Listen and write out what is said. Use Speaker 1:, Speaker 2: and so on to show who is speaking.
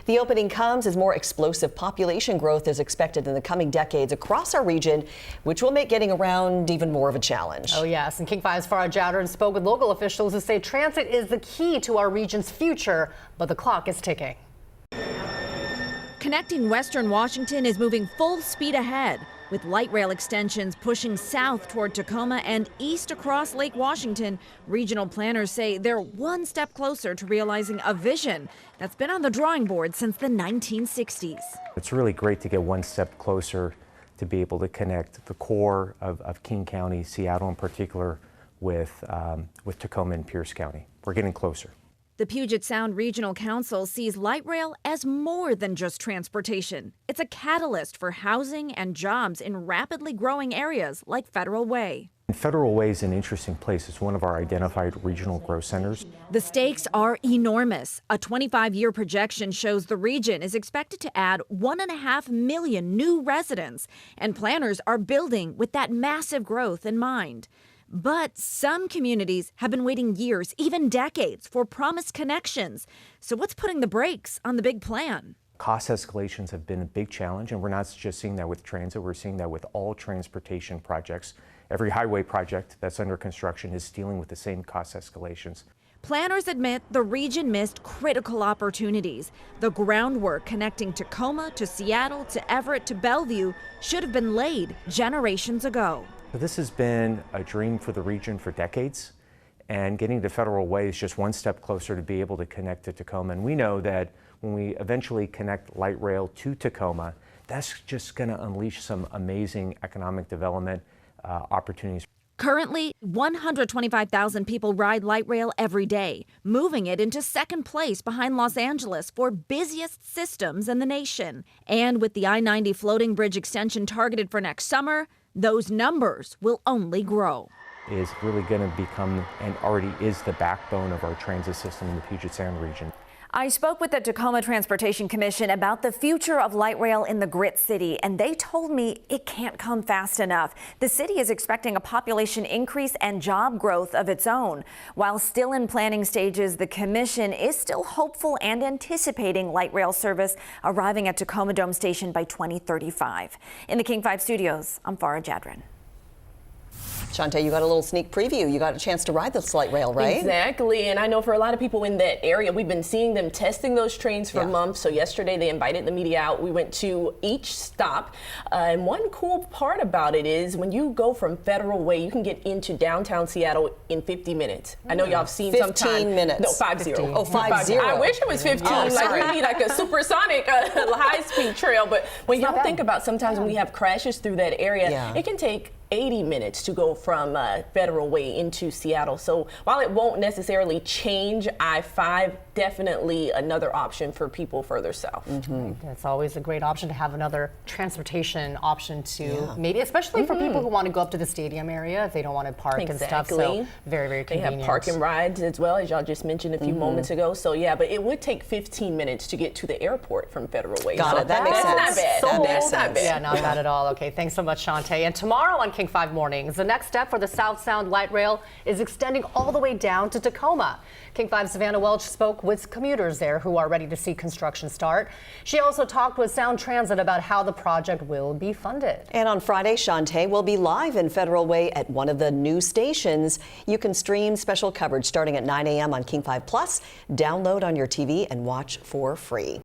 Speaker 1: The opening comes as more explosive population growth is expected in the coming decades across our region, which will make getting around even more of a challenge.
Speaker 2: Oh, yes. And King 5's Farah Jowdern spoke with local officials who say transit is the key to our region's future, but the clock is ticking.
Speaker 3: Connecting Western Washington is moving full speed ahead, with light rail extensions pushing south toward Tacoma and east across Lake Washington. Regional planners say they're one step closer to realizing a vision that's been on the drawing board since the 1960s.
Speaker 4: It's really great to get one step closer to be able to connect the core of King County, Seattle in particular, with Tacoma and Pierce County. We're getting closer.
Speaker 3: The Puget Sound Regional Council sees light rail as more than just transportation. It's a catalyst for housing and jobs in rapidly growing areas like Federal Way.
Speaker 4: Federal Way is an interesting place. It's one of our identified regional growth centers.
Speaker 3: The stakes are enormous. A 25-year projection shows the region is expected to add 1.5 million new residents, and planners are building with that massive growth in mind. But some communities have been waiting years, even decades, for promised connections. So what's putting the brakes on the big plan?
Speaker 4: Cost escalations have been a big challenge, and we're not just seeing that with transit, we're seeing that with all transportation projects. Every highway project that's under construction is dealing with the same cost escalations.
Speaker 3: Planners admit the region missed critical opportunities. The groundwork connecting Tacoma to Seattle to Everett to Bellevue should have been laid generations ago.
Speaker 4: This has been a dream for the region for decades, and getting to Federal Way is just one step closer to be able to connect to Tacoma. And we know that when we eventually connect light rail to Tacoma, that's just going to unleash some amazing economic development opportunities.
Speaker 3: Currently, 125,000 people ride light rail every day, moving it into second place behind Los Angeles for busiest systems in the nation. And with the I-90 floating bridge extension targeted for next summer, those numbers will only grow.
Speaker 4: Is really going to become, and already is, the backbone of our transit system in the Puget Sound region.
Speaker 5: I spoke with the Tacoma Transportation Commission about the future of light rail in the Grit City, and they told me it can't come fast enough. The city is expecting a population increase and job growth of its own. While still in planning stages, the commission is still hopeful and anticipating light rail service arriving at Tacoma Dome Station by 2035. In the King 5 studios, I'm Farah Jowdern.
Speaker 1: Shantae, you got a little sneak preview. You got a chance to ride this light rail, right?
Speaker 6: Exactly, and I know for a lot of people in that area, we've been seeing them testing those trains for months. So yesterday they invited the media out. We went to each stop, and one cool part about it is when you go from Federal Way, you can get into downtown Seattle in 50 minutes. I know y'all have seen
Speaker 1: 15 minutes.
Speaker 6: No, 50.
Speaker 1: Oh, 50.
Speaker 6: I wish it was 15. Like we need like a supersonic high-speed trail. But when y'all think about sometimes when we have crashes through that area, it can take 80 minutes to go from Federal Way into Seattle. So while it won't necessarily change I-5, definitely another option for people further south.
Speaker 2: It's always a great option to have another transportation option to maybe, especially for people who want to go up to the stadium area if they don't want to park and stuff. So very, very convenient.
Speaker 6: They have park and rides as well, as y'all just mentioned a few moments ago. So yeah, but it would take 15 minutes to get to the airport from Federal Way.
Speaker 1: Got it. That makes sense.
Speaker 6: Not bad.
Speaker 1: That makes sense.
Speaker 2: Yeah, not bad at all. Okay, thanks so much, Shantae. And tomorrow on King 5 Mornings, the next step for the South Sound Light Rail is extending all the way down to Tacoma. King 5's Savannah Welch spoke with commuters there who are ready to see construction start. She also talked with Sound Transit about how the project will be funded.
Speaker 1: And on Friday, Shantae will be live in Federal Way at one of the new stations. You can stream special coverage starting at 9 a.m. on King 5 Plus, download on your TV, and watch for free.